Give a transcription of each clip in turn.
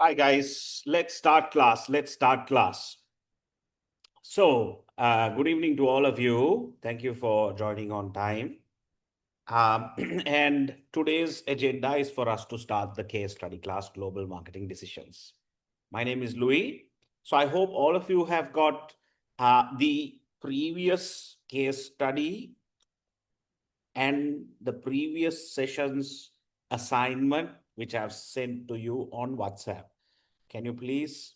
Hi guys, let's start class. So, good evening to all of you. Thank you for joining on time. Um, and today's agenda is for us to start the case study class, Global Marketing Decisions. My name is Louis. So I hope all of you have got the previous case study and the previous session's assignment, which I've sent to you on WhatsApp. Can you please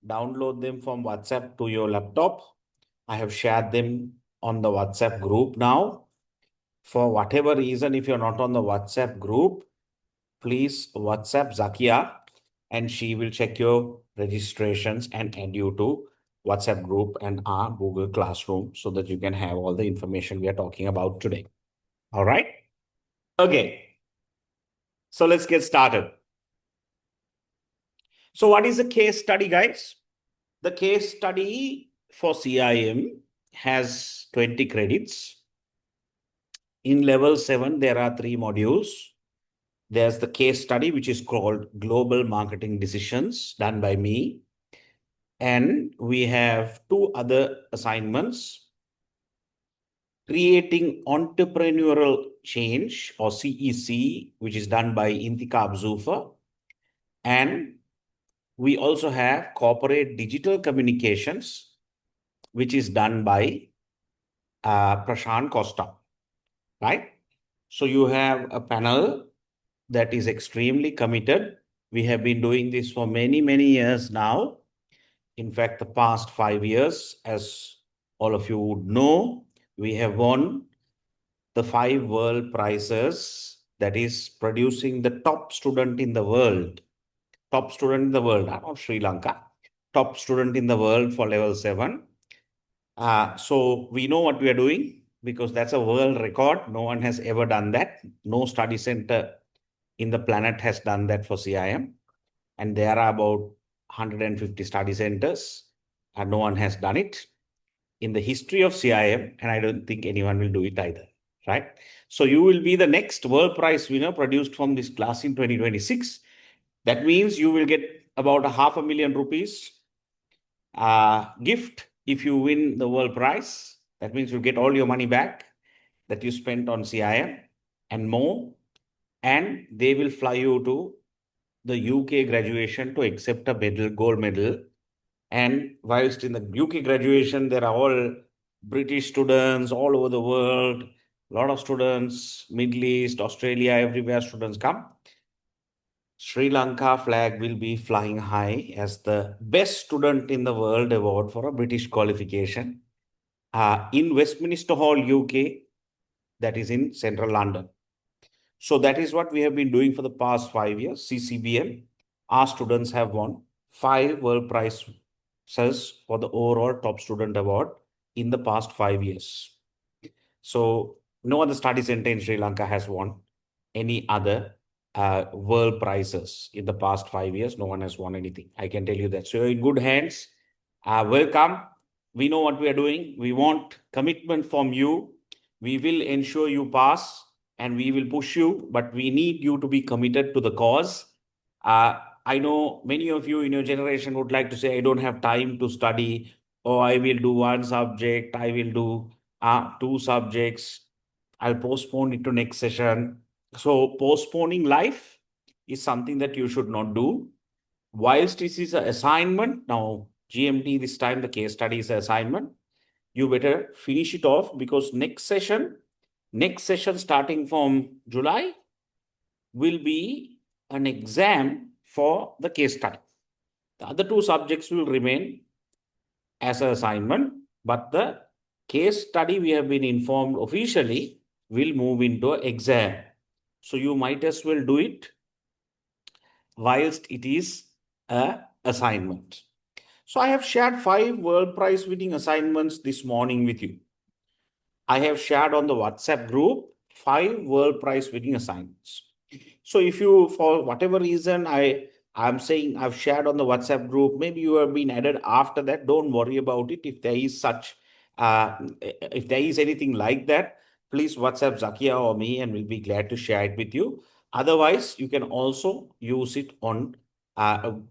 download them from WhatsApp to your laptop? I have shared them on the WhatsApp group now. For whatever reason, if you're not on the WhatsApp group, please WhatsApp Zakia and she will check your registrations and add you to WhatsApp group and our Google Classroom so that you can have all the information we are talking about today. All right. Okay. So let's get started. So what is a case study, guys? The case study for CIM has 20 credits. In level 7, there are 3 modules. There's the case study, which is called Global Marketing Decisions, done by me. And we have 2 other assignments. Creating Entrepreneurial Change, or CEC, which is done by Intikab Zufa. And we also have Corporate Digital Communications, which is done by Prashant Costa, right? So you have a panel that is extremely committed. We have been doing this for many, many years now. In fact, the past 5 years, as all of you would know, we have won the 5 world prizes, that is producing the top student in the world. Top student in the world, not Sri Lanka. Top student in the world for level 7. So we know what we are doing because that's a world record. No one has ever done that. No study center in the planet has done that for CIM. And there are about 150 study centers and no one has done it in the history of CIM. And I don't think anyone will do it either, right? So you will be the next world prize winner produced from this class in 2026. That means you will get about $500,000 rupees gift if you win the world prize. That means you get all your money back that you spent on CIM and more. And they will fly you to the UK graduation to accept a medal, gold medal. And whilst in the UK graduation, there are all British students all over the world, a lot of students, Middle East, Australia, everywhere students come. Sri Lanka flag will be flying high as the best student in the world award for a British qualification in Westminster Hall, UK, that is in central London. So that is what we have been doing for the past 5 years. CCBM, our students have won 5 world prizes for the overall top student award in the past 5 years. So no other study center in Sri Lanka has won any other world prizes in the past 5 years. No one has won anything. I can tell you that. So you're in good hands. Welcome. We know what we are doing. We want commitment from you. We will ensure you pass and we will push you, but we need you to be committed to the cause. I know many of you in your generation would like to say, I don't have time to study, or I will do 1 subject, I will do 2 subjects, I'll postpone it to next session. So postponing life is something that you should not do. Whilst this is an assignment, now GMT this time the case study is an assignment, you better finish it off because next session starting from July will be an exam for the case study. The other 2 subjects will remain as an assignment, but the case study we have been informed officially will move into an exam. So you might as well do it whilst it is an assignment. So I have shared 5 world prize winning assignments this morning with you. I have shared on the WhatsApp group 5 world prize winning assignments. So if you, for whatever reason, I'm saying I've shared on the WhatsApp group, maybe you have been added after that, don't worry about it. If there is if there is anything like that, please WhatsApp Zakia or me and we'll be glad to share it with you. Otherwise, you can also use it on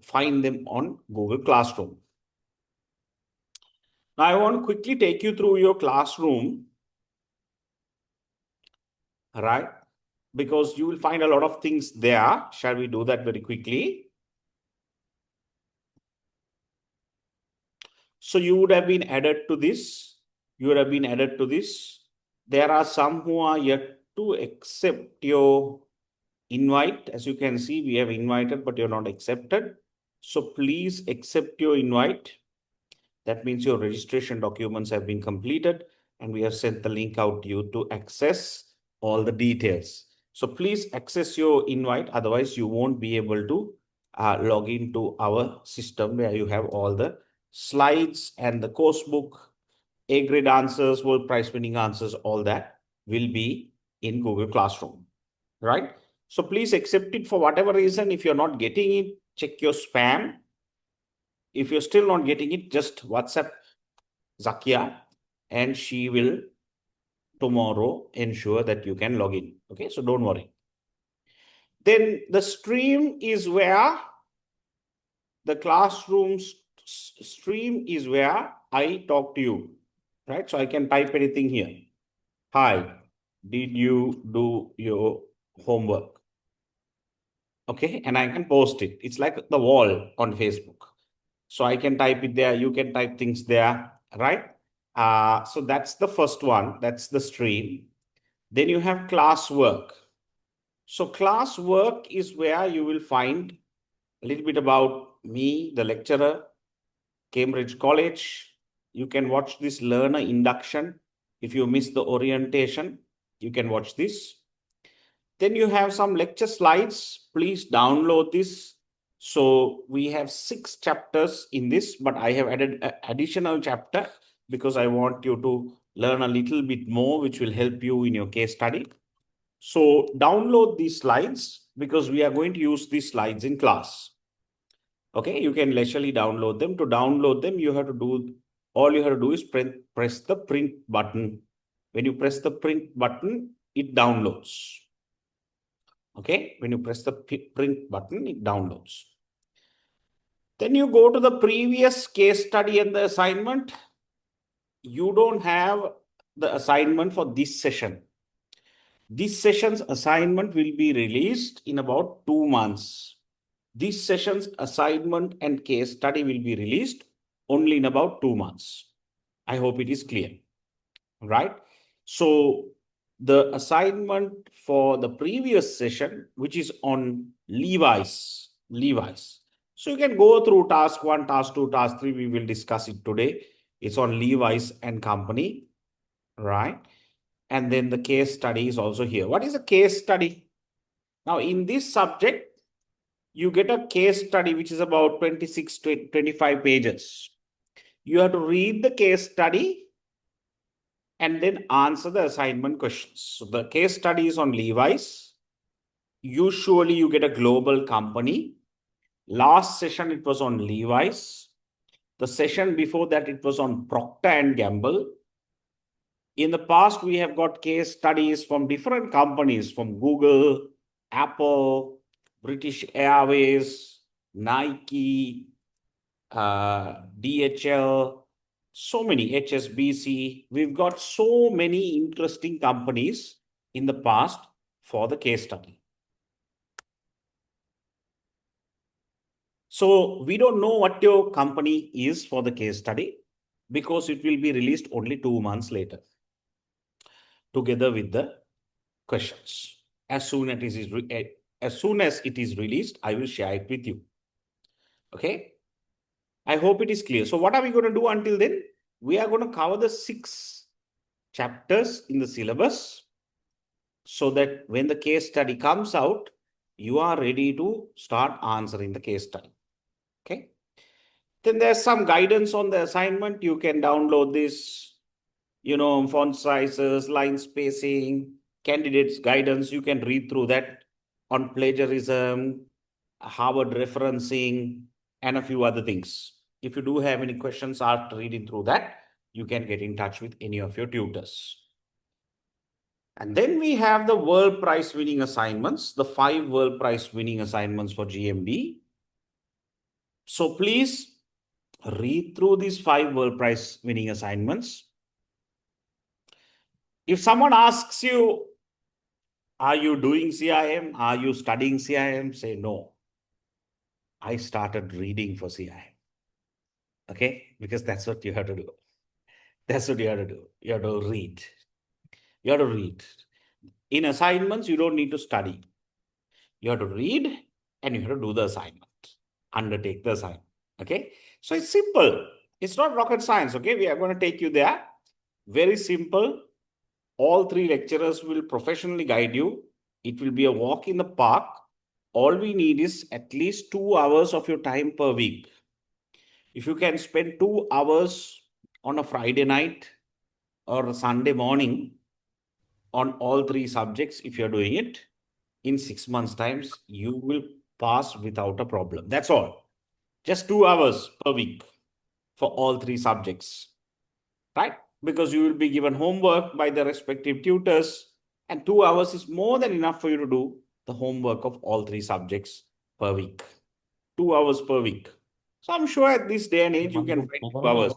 find them on Google Classroom. Now, I want to quickly take you through your classroom, right? Because you will find a lot of things there. Shall we do that very quickly? So you would have been added to this. You would have been added to this. There are some who are yet to accept your invite. As you can see, we have invited, but you're not accepted. So please accept your invite. That means your registration documents have been completed and we have sent the link out to you to access all the details. So please access your invite. Otherwise, you won't be able to log into our system where you have all the slides and the course book, A-grade answers, world prize winning answers, all that will be in Google Classroom, right? So please accept it. For whatever reason. If you're not getting it, check your spam. If you're still not getting it, just WhatsApp Zakia and she will tomorrow ensure that you can log in. Okay, so don't worry. Then the stream is where the classroom stream is where I talk to you, right? So I can type anything here. Hi, did you do your homework? Okay, and I can post it. It's like the wall on Facebook. So I can type it there. You can type things there, right? So that's the first one. That's the stream. Then you have classwork. So classwork is where you will find a little bit about me, the lecturer, Cambridge College. You can watch this learner induction. If you miss the orientation, you can watch this. Then you have some lecture slides. Please download this. So we have 6 chapters in this, but I have added an additional chapter because I want you to learn a little bit more, which will help you in your case study. So download these slides because we are going to use these slides in class. Okay, you can leisurely download them. To download them, all you have to do is press the print button. When you press the print button, it downloads. Okay, when you press the print button, it downloads. Then you go to the previous case study and the assignment. You don't have the assignment for this session. This session's assignment will be released in about 2 months. This session's assignment and case study will be released only in about 2 months. I hope it is clear, right? So the assignment for the previous session, which is on Levi's. So you can go through task 1, task 2, task 3. We will discuss it today. It's on Levi's and Company, right? And then the case study is also here. What is a case study? Now, in this subject, you get a case study which is about 26 to 25 pages. You have to read the case study and then answer the assignment questions. So the case study is on Levi's. Usually you get a global company. Last session, it was on Levi's. The session before that, it was on Procter and Gamble. In the past, we have got case studies from different companies, from Google, Apple, British Airways, Nike, DHL, so many, HSBC. We've got so many interesting companies in the past for the case study. So we don't know what your company is for the case study because it will be released only 2 months later, together with the questions. As soon as it is released, I will share it with you. Okay. I hope it is clear. So what are we going to do until then? We are going to cover the 6 chapters in the syllabus so that when the case study comes out, you are ready to start answering the case study. Okay. Then there's some guidance on the assignment. You can download this, font sizes, line spacing, candidates guidance. You can read through that on plagiarism, Harvard referencing, and a few other things. If you do have any questions after reading through that, you can get in touch with any of your tutors. And then we have the world prize winning assignments, the 5 world prize winning assignments for GMB. So please read through these 5 World Prize winning assignments. If someone asks you, are you doing CIM? Are you studying CIM? Say no. I started reading for CIM. Okay? Because that's what you have to do. That's what you have to do. You have to read. You have to read. In assignments, you don't need to study. You have to read and you have to do the assignment. Undertake the assignment. Okay? So it's simple. It's not rocket science. Okay? We are going to take you there. Very simple. All 3 lecturers will professionally guide you. It will be a walk in the park. All we need is at least 2 hours of your time per week. If you can spend 2 hours on a Friday night or a Sunday morning on all 3 subjects, if you're doing it, in 6 months' times, you will pass without a problem. That's all. Just 2 hours per week for all 3 subjects, right? Because you will be given homework by the respective tutors, and 2 hours is more than enough for you to do the homework of all 3 subjects per week. 2 hours per week. So I'm sure at this day and age, you can find 2 hours,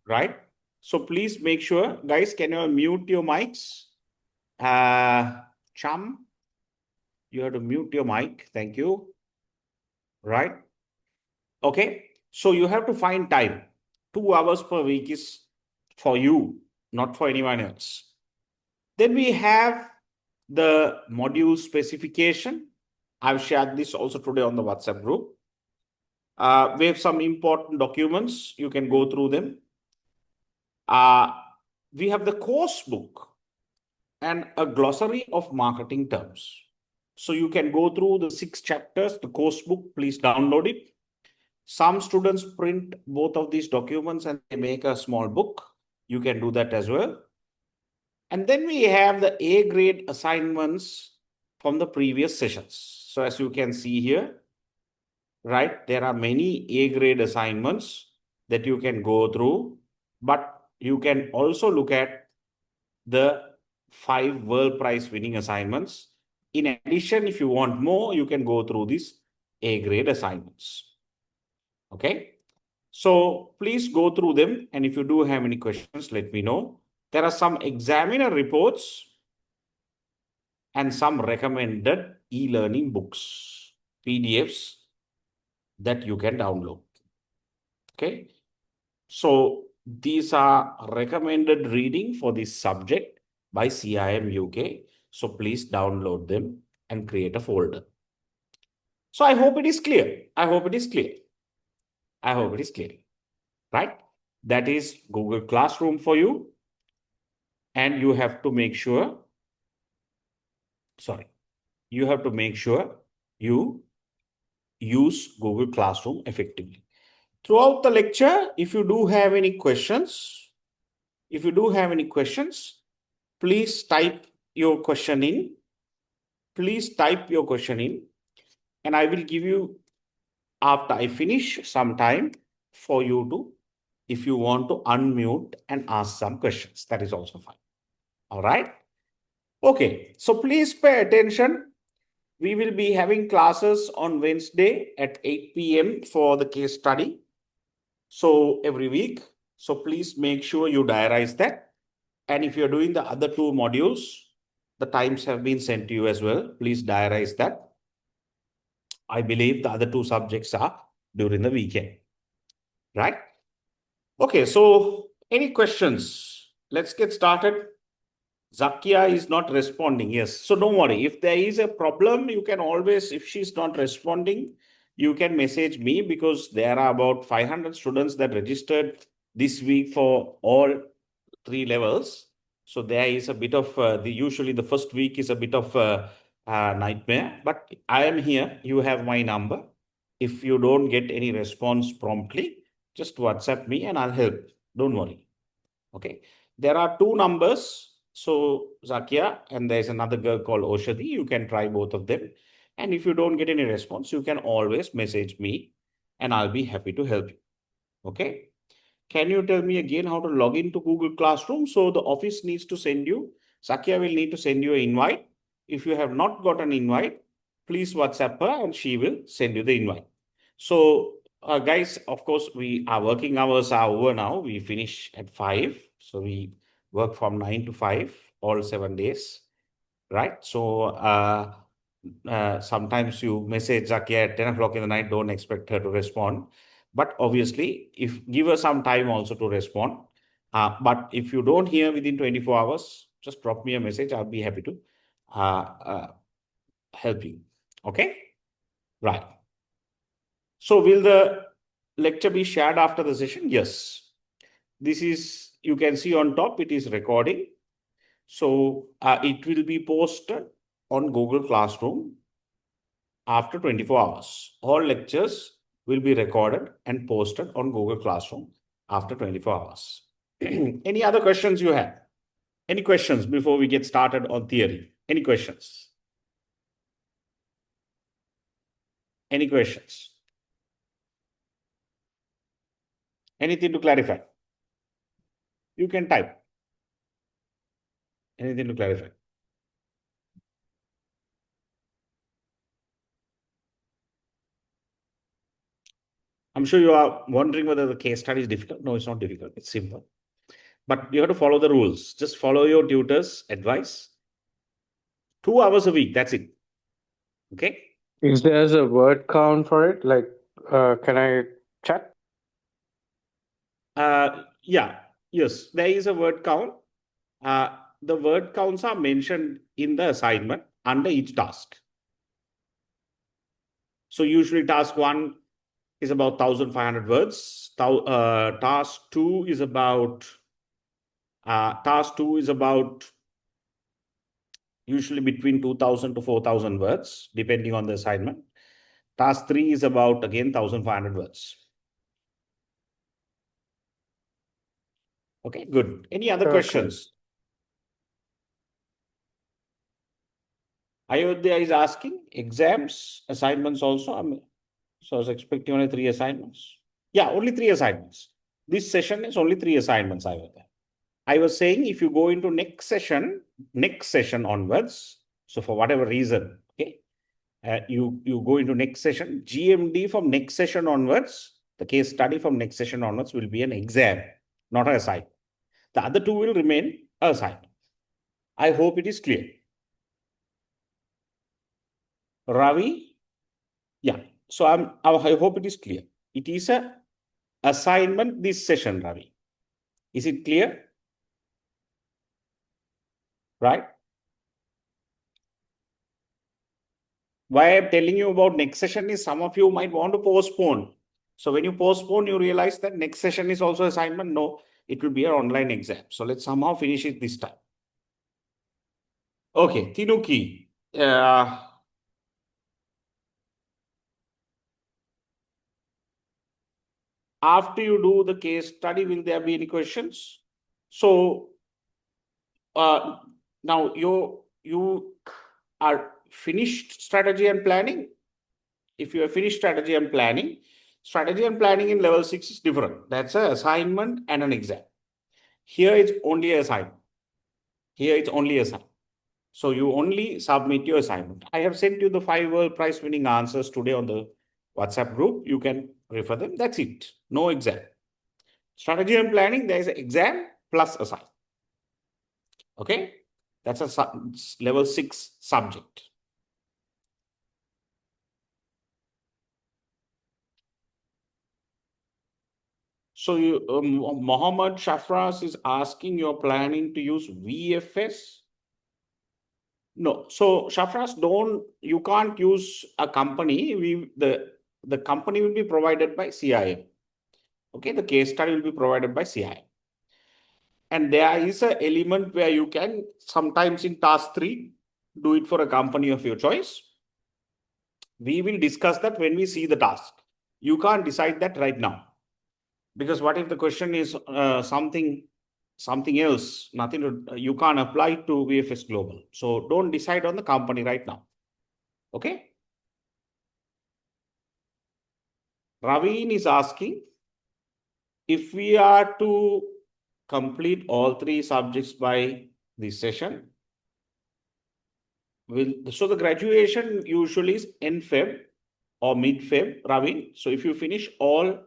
right? So please make sure, guys, can you mute your mics? Chum, you have to mute your mic. Thank you. Right? Okay. So you have to find time. 2 hours per week is for you, not for anyone else. Then we have the module specification. I've shared this also today on the WhatsApp group. We have some important documents. You can go through them. We have the course book and a glossary of marketing terms. So you can go through the 6 chapters, the course book, please download it. Some students print both of these documents and they make a small book. You can do that as well. And then we have the A grade assignments from the previous sessions. So as you can see here, right, there are many A grade assignments that you can go through, but you can also look at the 5 World Prize winning assignments. In addition, if you want more, you can go through these A grade assignments. Okay. So please go through them. And if you do have any questions, let me know. There are some examiner reports and some recommended e-learning books, PDFs that you can download. Okay. So these are recommended reading for this subject by CIM UK. So please download them and create a folder. So I hope it is clear. I hope it is clear. I hope it is clear. Right? That is Google Classroom for you. And you have to make sure, you have to make sure you use Google Classroom effectively. Throughout the lecture, if you do have any questions, please type your question in. Please type your question in, and I will give you, after I finish, some time for you to, if you want to unmute and ask some questions. That is also fine. All right. Okay. So please pay attention. We will be having classes on Wednesday at 8 p.m. for the case study. So every week. So please make sure you diarize that. And if you're doing the other 2 modules, the times have been sent to you as well. Please diarize that. I believe the other 2 subjects are during the weekend. Right? Okay. So any questions? Let's get started. Zakia is not responding. Yes. So don't worry. If there is a problem, you can always, if she's not responding, you can message me, because there are about 500 students that registered this week for all 3 levels. So there is a bit of usually the first week is a bit of a nightmare, but I am here. You have my number. If you don't get any response promptly, just WhatsApp me and I'll help. Don't worry. Okay. There are 2 numbers. So Zakia, and there's another girl called Oshadi. You can try both of them. And if you don't get any response, you can always message me and I'll be happy to help you. Okay. Can you tell me again how to log into Google Classroom? So the office needs to send you, Zakia will need to send you an invite. If you have not got an invite, please WhatsApp her and she will send you the invite. So Guys, of course, our working hours are over now. We finish at 5. So we work from 9 to 5, all 7 days, right? So sometimes you message Zakia at 10 o'clock in the night, don't expect her to respond. But obviously, if give her some time also to respond. But if you don't hear within 24 hours, just drop me a message. I'll be happy to help you. Okay? Right. So will the lecture be shared after the session? Yes. This is, you can see on top, it is recording. So it will be posted on Google Classroom after 24 hours. All lectures will be recorded and posted on Google Classroom after 24 hours. Any other questions you have? Any questions before we get started on theory? Any questions? Any questions? Anything to clarify? You can type. Anything to clarify? I'm sure you are wondering whether the case study is difficult. No, it's not difficult. It's simple. But you have to follow the rules. Just follow your tutor's advice. 2 hours a week. That's it. Okay. Is there a word count for it? Like, can I check? Yeah. Yes, there is a word count. The word counts are mentioned in the assignment under each task. So usually task 1 is about 1,500 words. Task 2 is about usually between 2,000 to 4,000 words, depending on the assignment. Task 3 is about, again, 1,500 words. Okay, good. Any other questions? Ayodhya is asking exams, assignments also. So I was expecting only 3 assignments. Yeah, only 3 assignments. This session is only 3 assignments, Ayodhya. I was saying if you go into next session onwards, so for whatever reason, okay, you go into next session, GMD from next session onwards, the case study from next session onwards will be an exam, not an assignment. The other 2 will remain assignment. I hope it is clear. Ravi, yeah. So I hope it is clear. It is a assignment this session, Ravi. Is it clear? Right? Why I'm telling you about next session is some of you might want to postpone. So when you postpone, you realize that next session is also assignment. No, it will be an online exam. So let's somehow finish it this time. Okay, Tinuki. After you do the case study, will there be any questions? So now you are finished strategy and planning. If you have finished strategy and planning in level 6 is different. That's an assignment and an exam. Here it's only an assignment. Here it's only assignment. So you only submit your assignment. I have sent you the 5 World Prize winning answers today on the WhatsApp group. You can refer them. That's it. No exam. Strategy and planning, there is an exam plus assignment. Okay? That's a level 6 subject. So Mohammed Shafras is asking, you're planning to use VFS? No. So Shafras, you can't use a company. The company will be provided by CIM. Okay, the case study will be provided by CIM. And there is an element where you can sometimes in task 3 do it for a company of your choice. We will discuss that when we see the task. You can't decide that right now. Because what if the question is something else, you can't apply to VFS Global. So don't decide on the company right now. Okay. Raveen is asking, if we are to complete all 3 subjects by this session, so the graduation usually is in Feb. or mid-Feb, Ravin. So if you finish all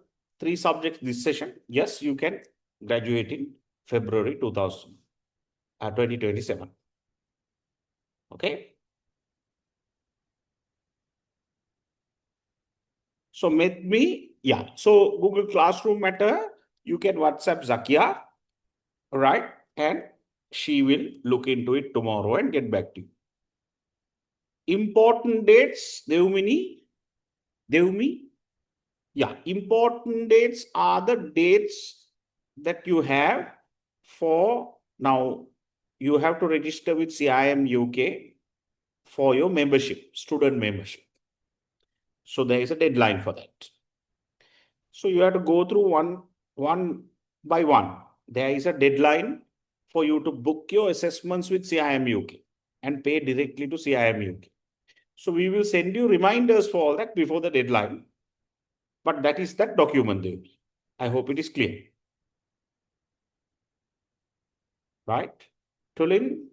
3 subjects this session, yes, you can graduate in February 2027. Okay. So with me, yeah. So Google Classroom Matter, you can WhatsApp Zakia, right? And she will look into it tomorrow and get back to you. Important dates, Devmini. Yeah, important dates are the dates that you have for now. You have to register with CIM UK for your membership, student membership. So there is a deadline for that. So you have to go through one by one. There is a deadline for you to book your assessments with CIM UK and pay directly to CIM UK. So we will send you reminders for all that before the deadline. But that is that document there. I hope it is clear. Right? Tulin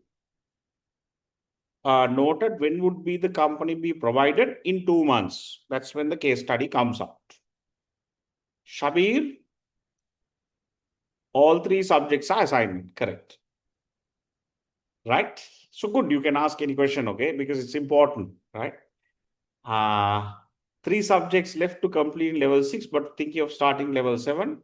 noted when would be the company be provided in 2 months. That's when the case study comes out. Shabir, all 3 subjects are assignment, correct? Right? So good, you can ask any question, okay? Because it's important, right? 3 subjects left to complete level 6, but thinking of starting level 7.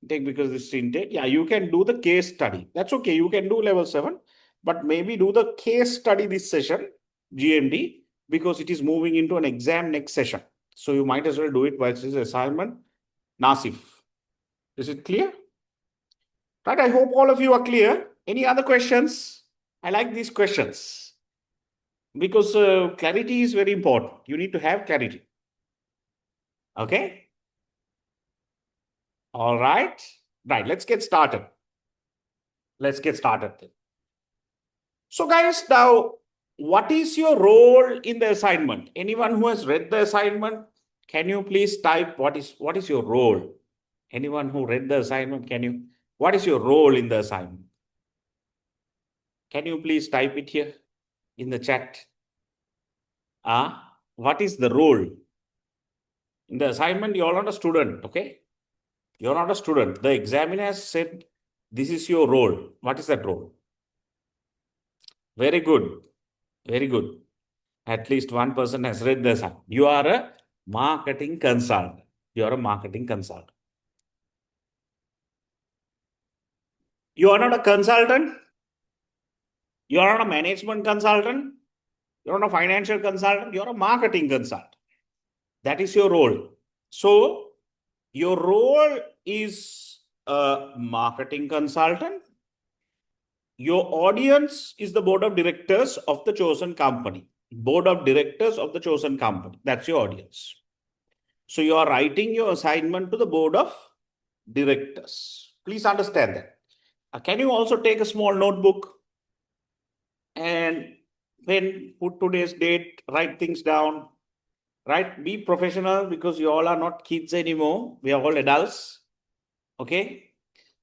Take because this intake. Yeah, you can do the case study. That's okay. You can do level 7, but maybe do the case study this session, GMD, because it is moving into an exam next session. So you might as well do it while this assignment. Nasif. Is it clear? Right. I hope all of you are clear. Any other questions? I like these questions because clarity is very important. You need to have clarity. Okay. All right. Right. Let's get started. So guys, now what is your role in the assignment? Anyone who has read the assignment, can you please type what is your role? Anyone who read the assignment, what is your role in the assignment? Can you please type it here in the chat? What is the role? In the assignment, you're not a student, okay? You're not a student. The examiner has said, this is your role. What is that role? Very good. Very good. At least one person has read this. You are a marketing consultant. You are a marketing consultant. You are not a consultant. You are not a management consultant. You are not a financial consultant. You are a marketing consultant. That is your role. So your role is a marketing consultant. Your audience is the board of directors of the chosen company. Board of directors of the chosen company. That's your audience. So you are writing your assignment to the board of directors. Please understand that. Can you also take a small notebook and then put today's date, write things down, right? Be professional because you all are not kids anymore. We are all adults. Okay.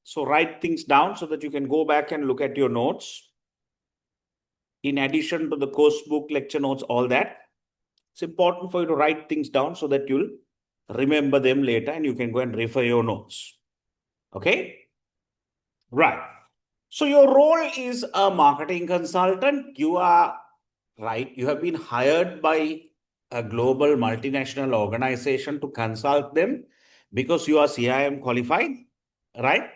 So write things down so that you can go back and look at your notes. In addition to the course book, lecture notes, all that. It's important for you to write things down so that you'll remember them later and you can go and refer your notes. Okay. Right. So your role is a marketing consultant. You are right. You have been hired by a global multinational organization to consult them because you are CIM qualified, right?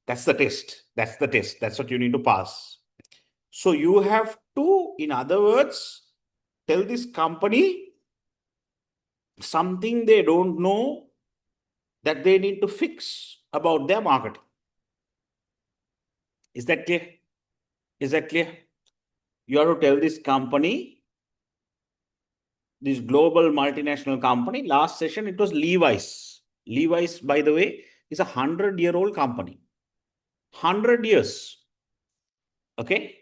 That's the test. That's the test. That's what you need to pass. So you have to, in other words, tell this company something they don't know that they need to fix about their marketing. Is that clear? Is that clear? You have to tell this company, this global multinational company. Last session, it was Levi's. Levi's, by the way, is a 100-year-old company. 100 years. Okay?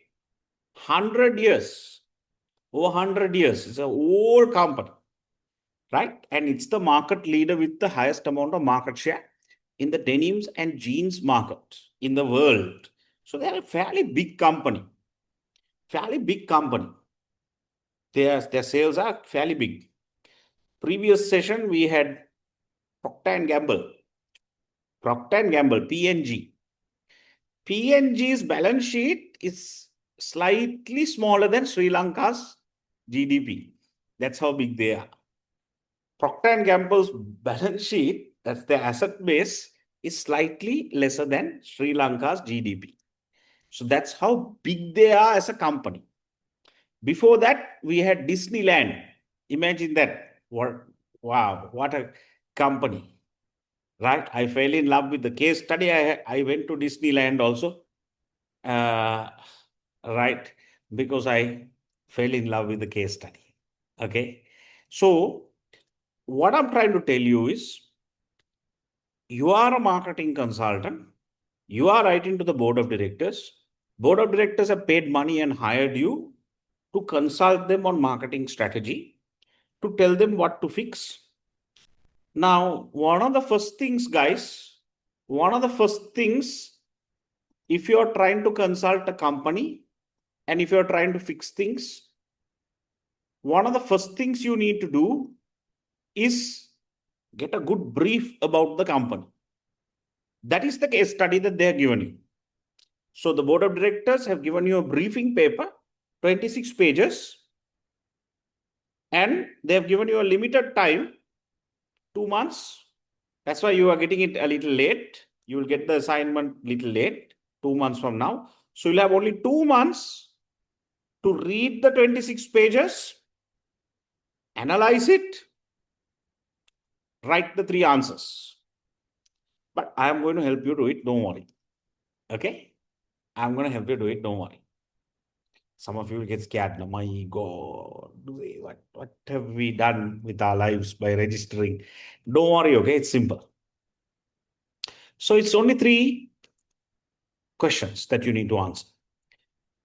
100 years. Over 100 years. It's an old company. Right? And it's the market leader with the highest amount of market share in the denims and jeans market in the world. So they're a fairly big company. Fairly big company. Their sales are fairly big. previous session, we had Procter & Gamble. Procter & Gamble, PNG. PNG's balance sheet is slightly smaller than Sri Lanka's GDP. That's how big they are. Procter & Gamble's balance sheet, that's their asset base, is slightly lesser than Sri Lanka's GDP. So that's how big they are as a company. Before that, we had Disneyland. Imagine that. Wow, what a company, right? I fell in love with the case study. I went to Disneyland also, right? Because I fell in love with the case study. Okay. So, what I'm trying to tell you is you are a marketing consultant. You are writing to the board of directors. Board of directors have paid money and hired you to consult them on marketing strategy, to tell them what to fix. Now, one of the first things, guys, if you're trying to consult a company and if you're trying to fix things, one of the first things you need to do is get a good brief about the company. That is the case study that they have given you. So the board of directors have given you a briefing paper, 26 pages, and they have given you a limited time, 2 months. That's why you are getting it a little late. You will get the assignment a little late, 2 months from now. So you'll have only 2 months to read the 26 pages, analyze it, write the 3 answers. But I am going to help you do it. Don't worry. Okay? I'm going to help you do it. Don't worry. Some of you will get scared. Oh my God, what have we done with our lives by registering? Don't worry, okay? It's simple. So it's only 3 questions that you need to answer.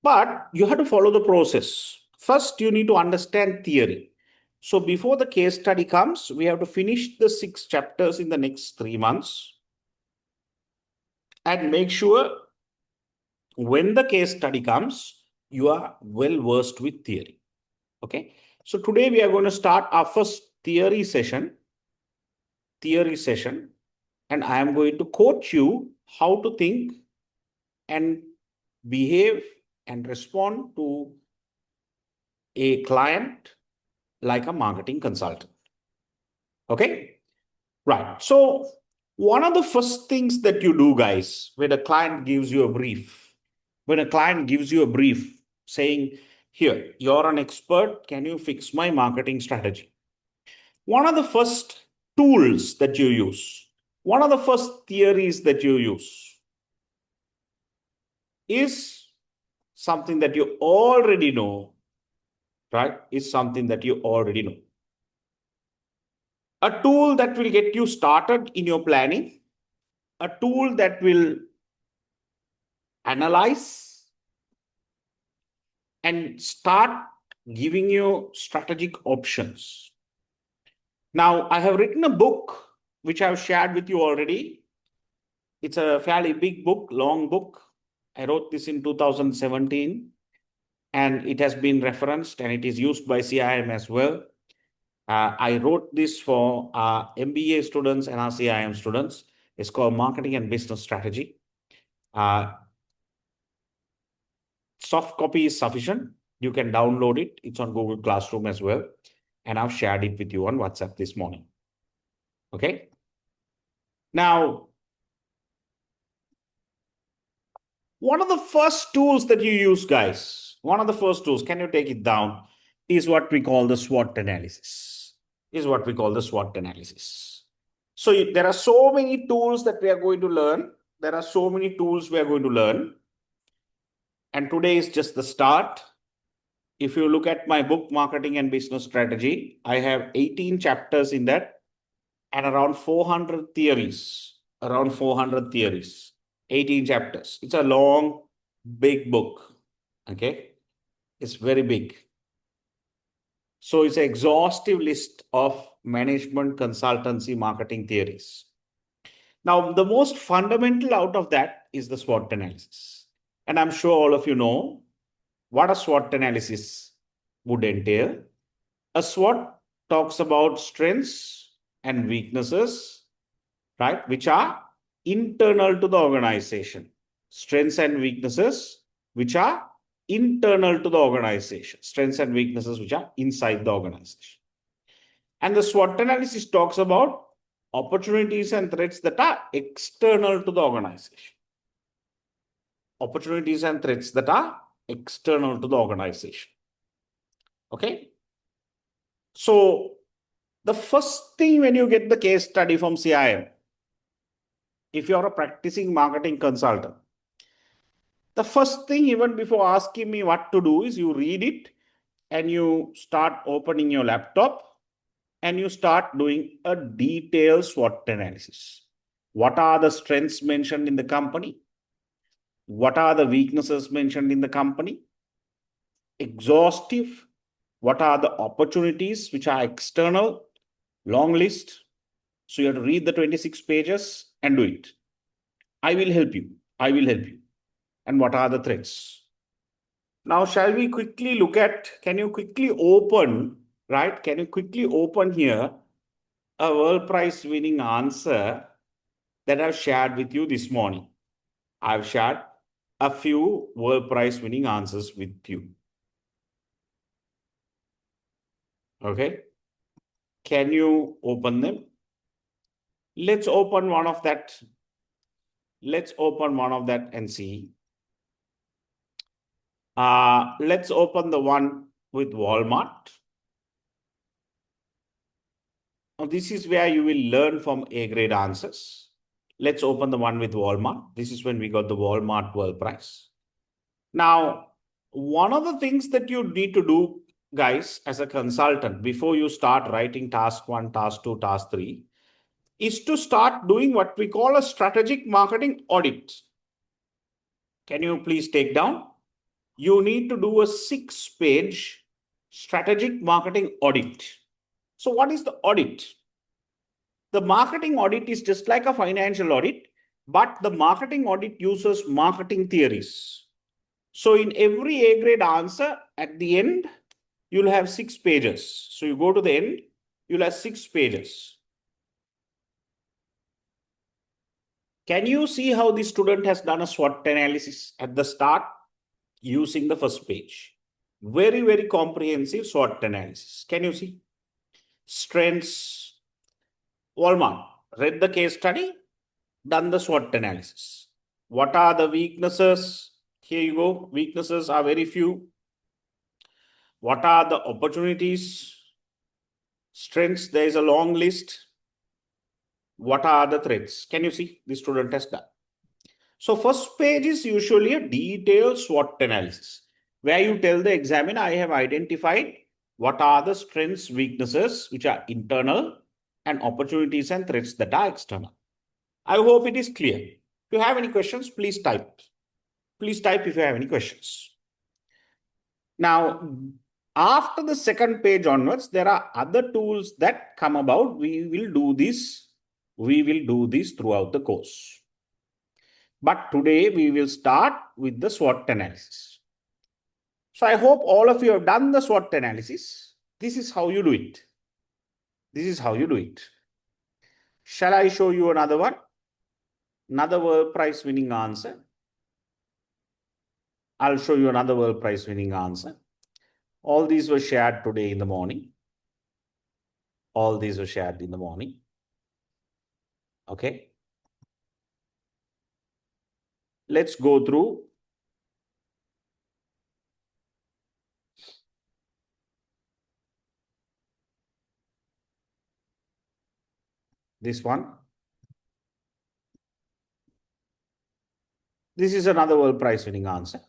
But you have to follow the process. First, you need to understand theory. So before the case study comes, we have to finish the 6 chapters in the next 3 months and make sure when the case study comes, you are well versed with theory. Okay. So today we are going to start our first theory session, and I am going to coach you how to think and behave and respond to a client like a marketing consultant. Okay. Right. So one of the first things that you do, guys, when a client gives you a brief, saying, here, you're an expert, can you fix my marketing strategy? One of the first tools that you use, one of the first theories that you use is something that you already know, right? Is something that you already know. A tool that will get you started in your planning, a tool that will analyze and start giving you strategic options. Now, I have written a book which I've shared with you already. It's a fairly big book, long book. I wrote this in 2017 and it has been referenced and it is used by CIM as well. I wrote this for our MBA students and our CIM students. It's called Marketing and Business Strategy. Soft copy is sufficient. You can download it. It's on Google Classroom as well. And I've shared it with you on WhatsApp this morning. Okay. Now, one of the first tools that you use, guys, can you take it down, is what we call the SWOT analysis. So there are so many tools that we are going to learn. And today is just the start. If you look at my book, Marketing and Business Strategy, I have 18 chapters in that and around 400 theories. 18 chapters. It's a long, big book. Okay. It's very big. So it's an exhaustive list of management consultancy marketing theories. Now, the most fundamental out of that is the SWOT analysis. And I'm sure all of you know what a SWOT analysis would entail. A SWOT talks about strengths and weaknesses, right, which are internal to the organization. Strengths and weaknesses which are internal to the organization. Strengths and weaknesses which are inside the organization. And the SWOT analysis talks about opportunities and threats that are external to the organization. Opportunities and threats that are external to the organization. Okay. So the first thing when you get the case study from CIM, if you're a practicing marketing consultant, the first thing, even before asking me what to do, is you read it and you start opening your laptop and you start doing a detailed SWOT analysis. What are the strengths mentioned in the company? What are the weaknesses mentioned in the company? Exhaustive. What are the opportunities which are external? Long list. So you have to read the 26 pages and do it. I will help you. I will help you. And what are the threats? Now, shall we quickly look at, can you quickly open, right? Can you quickly open here a World Prize winning answer that I've shared with you this morning? I've shared a few World Prize winning answers with you. Okay. Can you open them? Let's open one of that. Let's open one of that and see. Let's open the one with Walmart. Now, this is where you will learn from A grade answers. Let's open the one with Walmart. This is when we got the Walmart World Prize. Now, one of the things that you need to do, guys, as a consultant, before you start writing task 1, task 2, task 3, is to start doing what we call a strategic marketing audit. Can you please take down? You need to do a 6-page strategic marketing audit. So what is the audit? The marketing audit is just like a financial audit, but the marketing audit uses marketing theories. So in every A grade answer, at the end, you'll have 6 pages. So you go to the end, you'll have 6 pages. Can you see how the student has done a SWOT analysis at the start using the first page? Very, very comprehensive SWOT analysis. Can you see? Strengths. Walmart, read the case study, done the SWOT analysis. What are the weaknesses? Here you go. Weaknesses are very few. What are the opportunities? Strengths, there is a long list. What are the threats? Can you see? The student has done. So first page is usually a detailed SWOT analysis, where you tell the examiner, I have identified what are the strengths, weaknesses, which are internal, and opportunities and threats that are external. I hope it is clear. If you have any questions, please type. Please type if you have any questions. Now, after the second page onwards, there are other tools that come about. We will do this. We will do this throughout the course. But today we will start with the SWOT analysis. So I hope all of you have done the SWOT analysis. This is how you do it. This is how you do it. Shall I show you another one? Another World Prize winning answer. I'll show you another World Prize winning answer. All these were shared today in the morning. All these were shared in the morning. Okay. Let's go through. This one. This is another World Prize winning answer.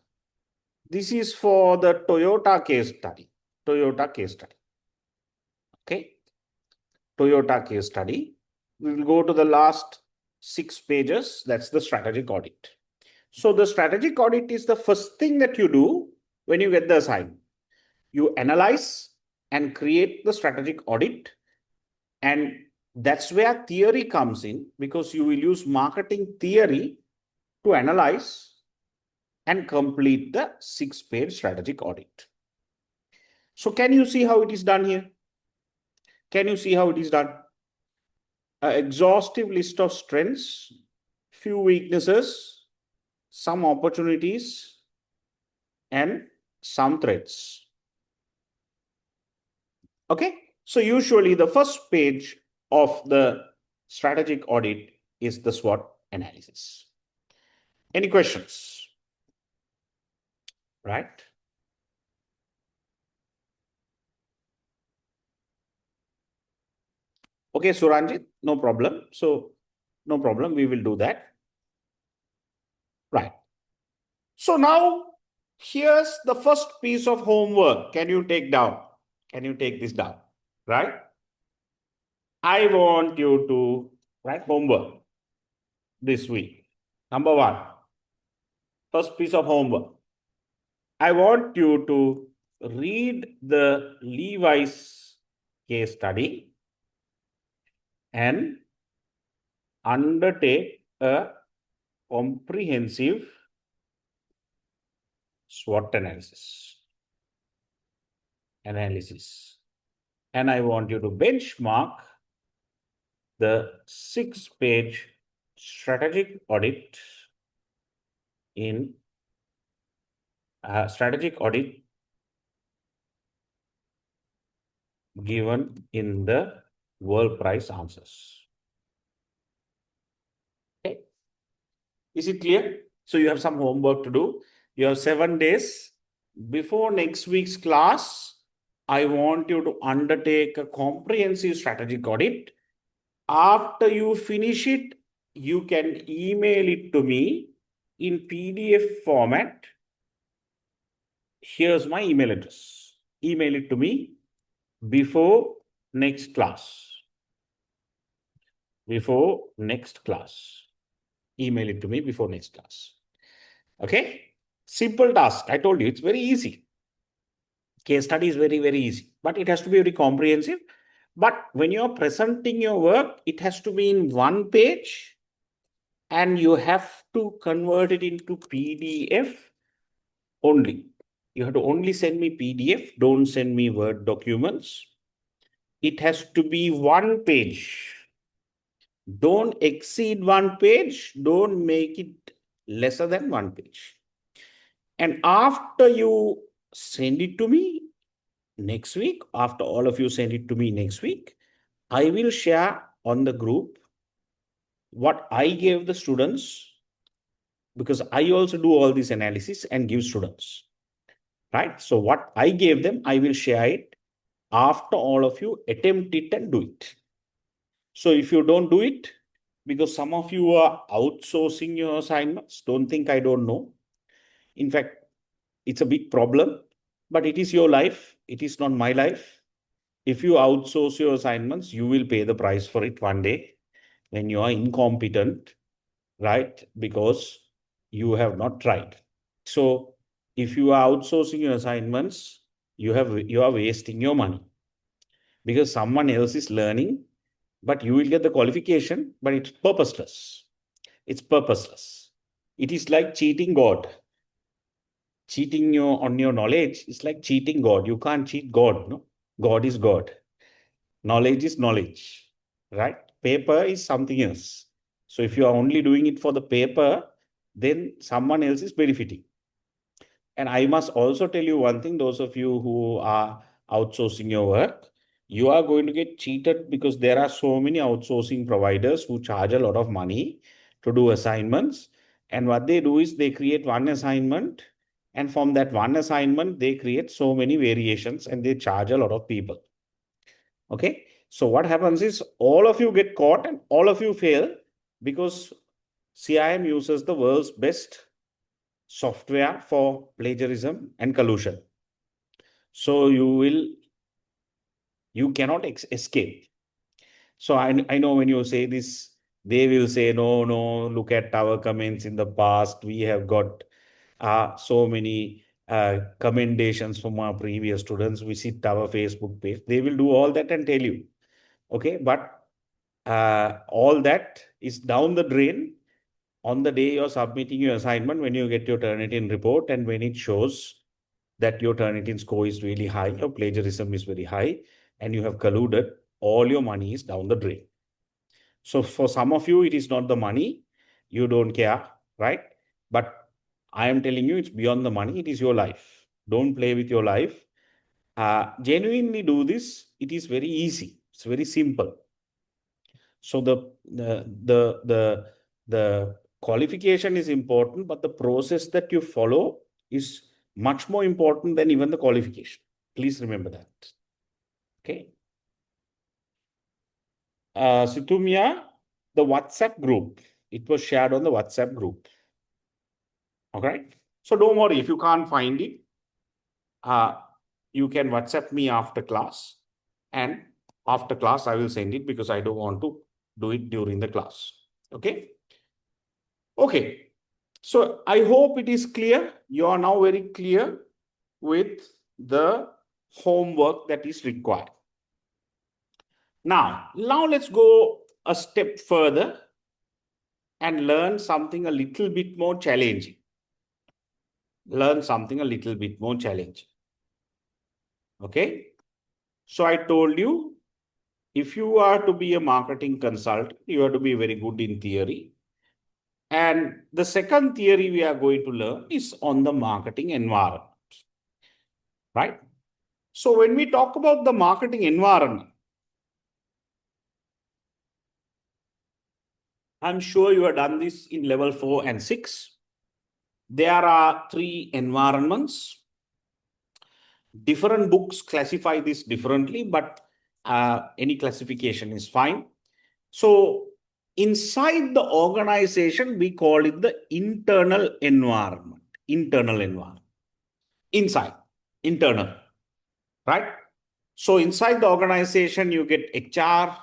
This is for the Toyota case study. Toyota case study. Okay. Toyota case study. We will go to the last 6 pages. That's the strategic audit. So the strategic audit is the first thing that you do when you get the assignment. You analyze and create the strategic audit. And that's where theory comes in, because you will use marketing theory to analyze and complete the 6-page strategic audit. So can you see how it is done here? Can you see how it is done? An exhaustive list of strengths, few weaknesses, some opportunities, and some threats. Okay, so usually the first page of the strategic audit is the SWOT analysis. Any questions? Right? Okay, Suranjit, no problem. So, no problem, we will do that. Right. So now, here's the first piece of homework. Can you take down? Can you take this down? Right? I want you to write homework this week. Number one, first piece of homework. I want you to read the Levi's case study and undertake a comprehensive SWOT analysis. And I want you to benchmark the 6-page strategic audit in strategic audit given in the world price answers. Okay. Is it clear? So you have some homework to do. You have 7 days. Before next week's class, I want you to undertake a comprehensive strategic audit. After you finish it, you can email it to me in PDF format. Here's my email address. Email it to me before next class. Before next class. Email it to me before next class. Okay? Simple task. I told you it's very easy. Case study is very, very easy, but it has to be very comprehensive. But when you're presenting your work, it has to be in one page and you have to convert it into PDF only. You have to only send me PDF. Don't send me Word documents. It has to be one page. Don't exceed one page. Don't make it lesser than one page. And after you send it to me next week, after all of you send it to me next week, I will share on the group what I gave the students, because I also do all this analysis and give students, right? So what I gave them, I will share it after all of you attempt it and do it. So if you don't do it, because some of you are outsourcing your assignments, don't think I don't know. In fact, it's a big problem, but it is your life. It is not my life. If you outsource your assignments, you will pay the price for it one day when you are incompetent, right? Because you have not tried. So if you are outsourcing your assignments, you are wasting your money because someone else is learning, but you will get the qualification, but it's purposeless. It's purposeless. It is like cheating God. Cheating on your knowledge is like cheating God. You can't cheat God. No, God is God. Knowledge is knowledge, right? Paper is something else. So if you are only doing it for the paper, then someone else is benefiting. And I must also tell you one thing, those of you who are outsourcing your work, you are going to get cheated because there are so many outsourcing providers who charge a lot of money to do assignments. And what they do is they create one assignment, and from that one assignment, they create so many variations and they charge a lot of people. Okay. So what happens is all of you get caught and all of you fail because CIM uses the world's best software for plagiarism and collusion. So you cannot escape. So I know when you say this, they will say, no, look at our comments in the past. We have got so many commendations from our previous students. Visit our Facebook page. They will do all that and tell you. Okay, but all that is down the drain on the day you're submitting your assignment, when you get your Turnitin report and when it shows that your Turnitin score is really high, your plagiarism is very high, and you have colluded, all your money is down the drain. So for some of you, it is not the money. You don't care, right? But I am telling you, it's beyond the money. It is your life. Don't play with your life. Genuinely do this. It is very easy. It's very simple. So the qualification is important, but the process that you follow is much more important than even the qualification. Please remember that. Okay. Situmia, the WhatsApp group. It was shared on the WhatsApp group. Okay. So don't worry if you can't find it. You can WhatsApp me after class, and after class I will send it because I don't want to do it during the class. Okay. Okay. So I hope it is clear. You are now very clear with the homework that is required. Now let's go a step further and learn something a little bit more challenging. Okay. So I told you, if you are to be a marketing consultant, you have to be very good in theory. And the second theory we are going to learn is on the marketing environment. Right? So when we talk about the marketing environment, I'm sure you have done this in level 4 and 6. There are 3 environments. Different books classify this differently, but any classification is fine. So inside the organization, we call it the internal environment. Inside, internal, right? So inside the organization, you get HR,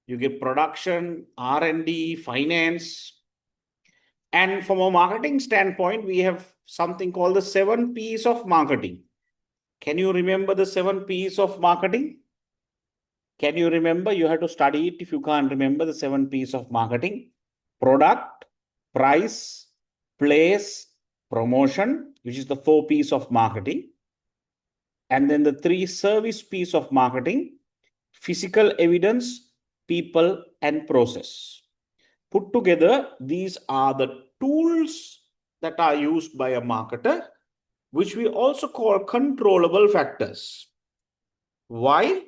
you get production, R&D, finance. And from a marketing standpoint, we have something called the 7 P's of marketing. Can you remember the 7 P's of marketing? Can you remember? You have to study it if you can't remember the 7 P's of marketing. Product, price, place, promotion, which is the 4 P's of marketing. And then the 3 service P's of marketing: physical evidence, people, and process. Put together, these are the tools that are used by a marketer, which we also call controllable factors. Why?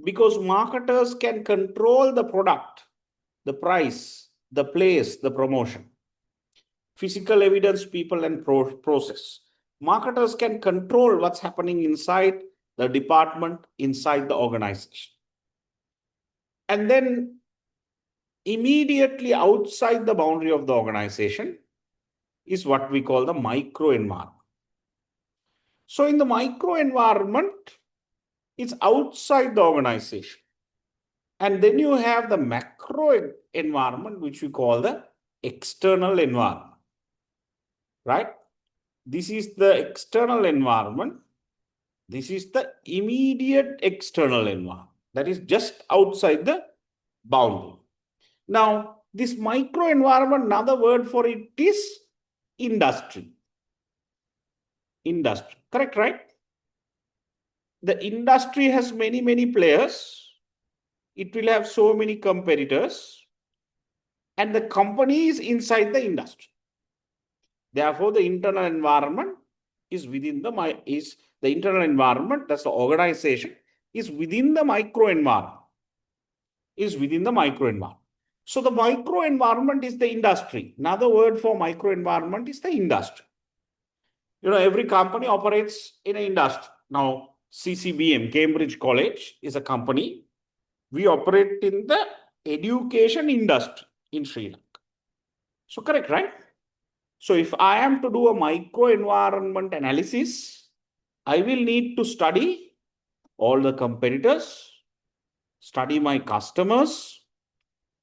Because marketers can control the product, the price, the place, the promotion. Physical evidence, people, and process. Marketers can control what's happening inside the department, inside the organization. And then immediately outside the boundary of the organization is what we call the micro environment. So in the micro environment, it's outside the organization. And then you have the macro environment, which we call the external environment. Right? This is the external environment. This is the immediate external environment. That is just outside the boundary. Now, this micro environment, another word for it is industry. Industry. Correct, right? The industry has many, many players. It will have so many competitors. And the company is inside the industry. Therefore, the internal environment is within the internal environment, that's the organization, is within the micro environment. So the micro environment is the industry. Another word for micro environment is the industry. Every company operates in an industry. Now, CCBM, Cambridge College, is a company. We operate in the education industry in Sri Lanka. So correct, right? So if I am to do a micro environment analysis, I will need to study all the competitors, study my customers,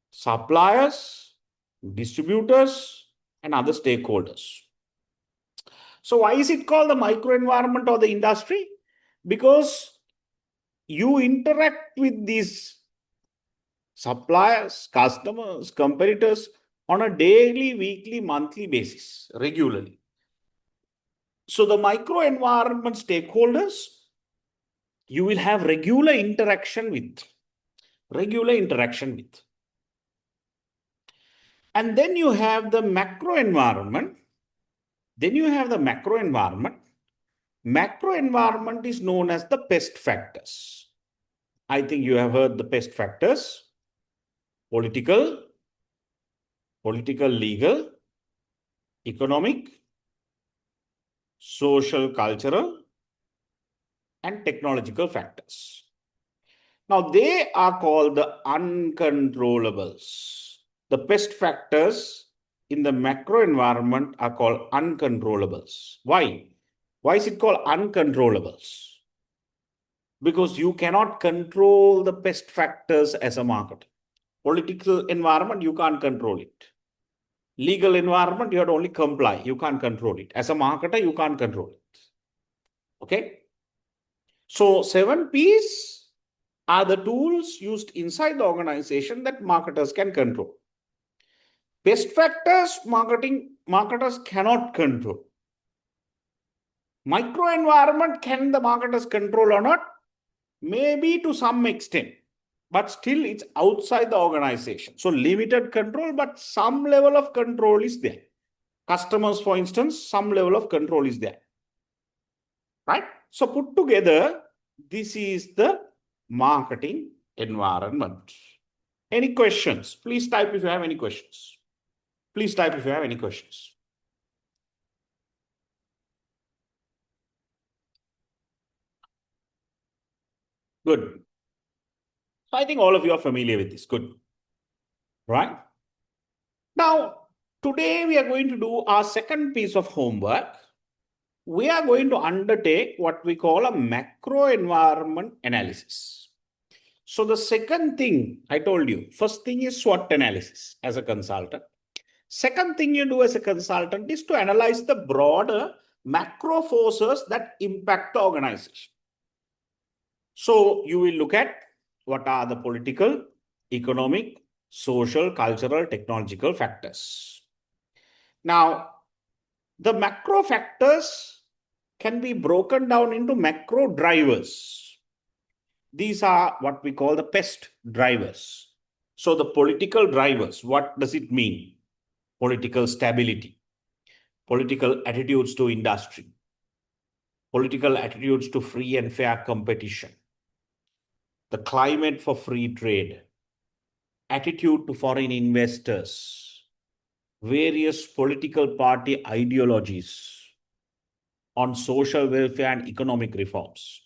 suppliers, distributors, and other stakeholders. So why is it called the micro environment or the industry? Because you interact with these suppliers, customers, competitors on a daily, weekly, monthly basis, regularly. So the micro environment stakeholders you will have regular interaction with. And then you have the macro environment. Macro environment is known as the pest factors. I think you have heard the pest factors: political, legal, economic, social, cultural, and technological factors. Now, they are called the uncontrollables. The pest factors in the macro environment are called uncontrollables. Why? Why is it called uncontrollables? Because you cannot control the pest factors as a marketer. Political environment, you can't control it. Legal environment, you have to only comply. You can't control it. As a marketer, you can't control it. Okay? So 7 Ps are the tools used inside the organization that marketers can control. Pest factors, marketers cannot control. Microenvironment, can the marketers control or not? Maybe to some extent, but still it's outside the organization. So limited control, but some level of control is there. Customers, for instance, some level of control is there. Right? So put together, this is the marketing environment. Any questions? Please type if you have any questions. Good. So I think all of you are familiar with this. Good. Right? Now, today we are going to do our second piece of homework. We are going to undertake what we call a macro environment analysis. So the second thing I told you, first thing is SWOT analysis as a consultant. Second thing you do as a consultant is to analyze the broader macro forces that impact the organization. So you will look at what are the political, economic, social, cultural, technological factors. Now, the macro factors can be broken down into macro drivers. These are what we call the pest drivers. So the political drivers, what does it mean? Political stability, political attitudes to industry, political attitudes to free and fair competition, the climate for free trade, attitude to foreign investors, various political party ideologies on social welfare and economic reforms,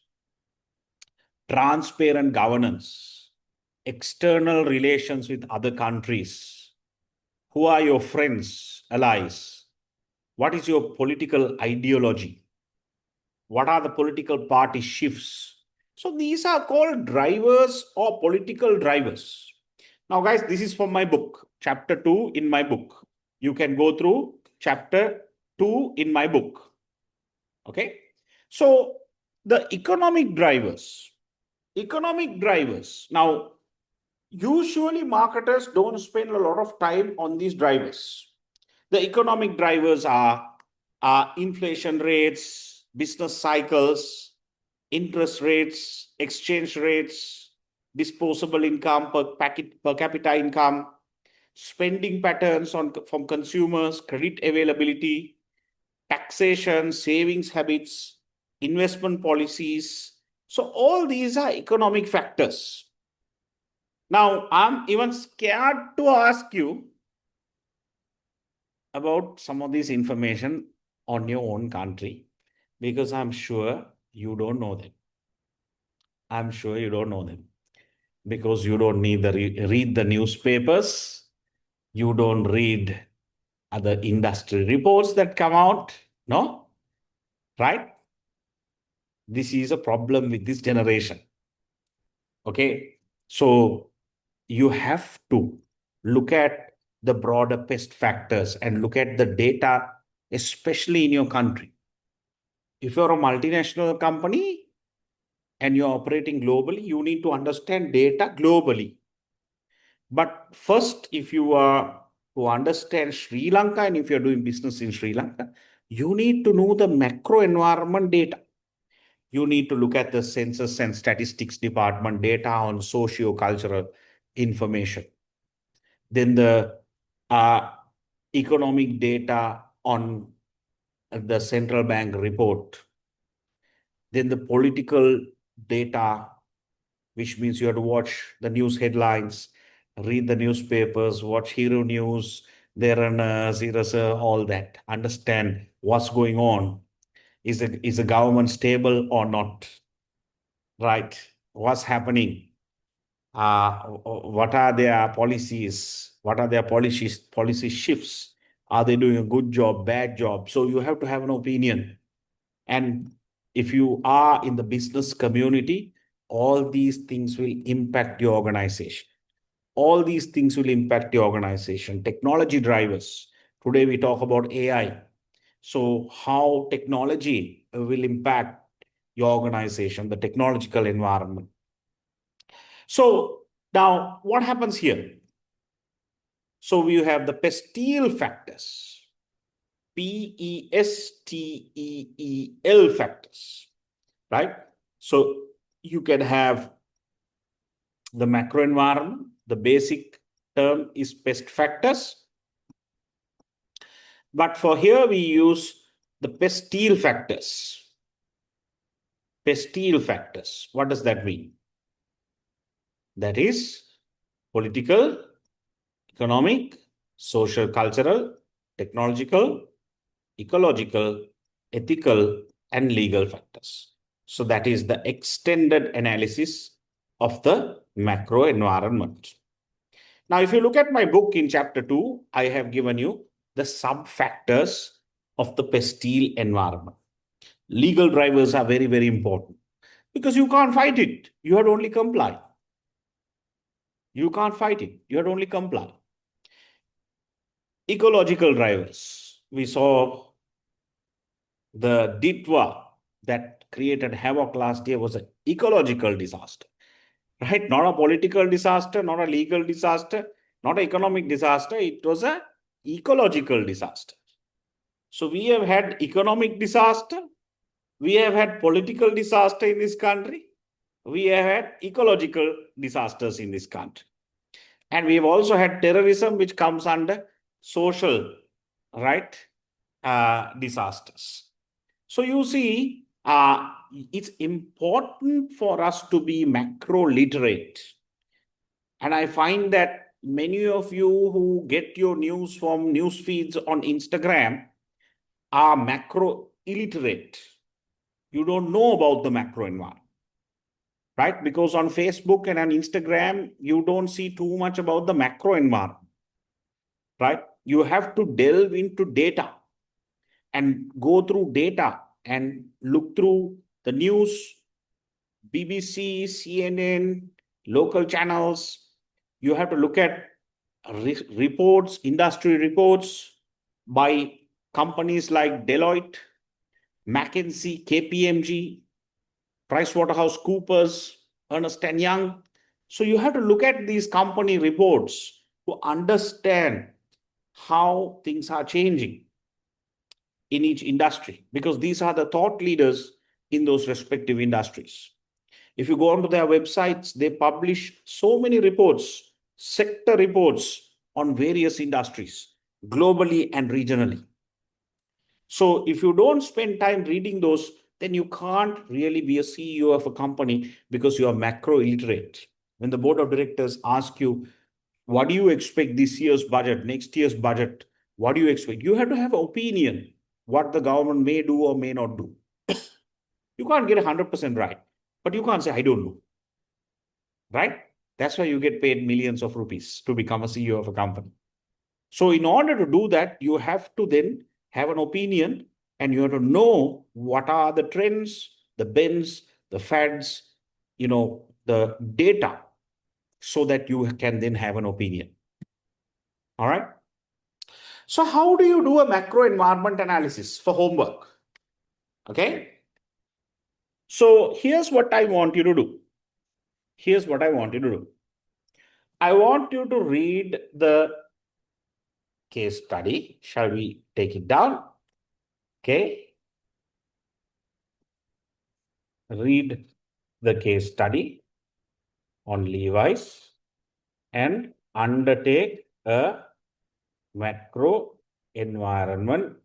transparent governance, external relations with other countries. Who are your friends, allies? What is your political ideology? What are the political party shifts? So these are called drivers or political drivers. Now, guys, this is from my book, chapter 2 in my book. You can go through chapter 2 in my book. Okay. So the economic drivers. Now, usually marketers don't spend a lot of time on these drivers. The economic drivers are inflation rates, business cycles, interest rates, exchange rates, disposable income, per capita income, spending patterns from consumers, credit availability, taxation, savings habits, investment policies. So all these are economic factors. Now, I'm even scared to ask you about some of this information on your own country, because I'm sure you don't know them. Because you don't need read the newspapers. You don't read other industry reports that come out. No? Right? This is a problem with this generation. Okay? So you have to look at the broader pest factors and look at the data, especially in your country. If you're a multinational company and you're operating globally, you need to understand data globally. But first, if you are to understand Sri Lanka and if you're doing business in Sri Lanka, you need to know the macro environment data. you need to look at the Census and Statistics Department data on socio-cultural information. Then the economic data on the central bank report. Then the political data, which means you have to watch the news headlines, read the newspapers, watch Hero News, their runners, all that. Understand what's going on. Is the government stable or not? Right? What's happening? What are their policies? What are their policy shifts? Are they doing a good job, bad job? So you have to have an opinion. And if you are in the business community, all these things will impact your organization. All these things will impact your organization. Technology drivers. Today we talk about AI. So how technology will impact your organization, the technological environment. So now what happens here? So we have the Pesteel factors, PESTEEL factors, right? So you can have the macro environment. The basic term is pest factors. But for here, we use the Pesteel factors. Pesteel factors. What does that mean? That is political, economic, social, cultural, technological, ecological, ethical, and legal factors. So that is the extended analysis of the macro environment. Now, if you look at my book in chapter 2, I have given you the sub-factors of the Pesteel environment. Legal drivers are very, very important because you can't fight it. You had only comply. You can't fight it. You had only comply. Ecological drivers. We saw the Ditwa that created havoc last year was an ecological disaster, right? Not a political disaster, not a legal disaster, not an economic disaster. It was an ecological disaster. So we have had economic disaster. We have had political disaster in this country. We have had ecological disasters in this country. And we have also had terrorism, which comes under social, right, disasters. So you see, it's important for us to be macro literate. And I find that many of you who get your news from news feeds on Instagram are macro illiterate. You don't know about the macro environment, right? Because on Facebook and on Instagram, you don't see too much about the macro environment, right? You have to delve into data and go through data and look through the news, BBC, CNN, local channels. You have to look at reports, industry reports by companies like Deloitte, McKinsey, KPMG, PricewaterhouseCoopers, Ernst and Young. So you have to look at these company reports to understand how things are changing in each industry, because these are the thought leaders in those respective industries. If you go onto their websites, they publish so many reports, sector reports on various industries, globally and regionally. So if you don't spend time reading those, then you can't really be a CEO of a company because you are macro illiterate. When the board of directors ask you, what do you expect this year's budget, next year's budget? What do you expect? You have to have an opinion what the government may do or may not do. You can't get 100% right, but you can't say, I don't know. Right? That's why you get paid millions of rupees to become a CEO of a company. So in order to do that, you have to then have an opinion and you have to know what are the trends, the bends, the fads, the data, so that you can then have an opinion. All right. So how do you do a macro environment analysis for homework? Okay. So here's what I want you to do. Here's what I want you to do. I want you to read the case study. Shall we take it down? Okay. read the case study on Levi's and undertake a macro environment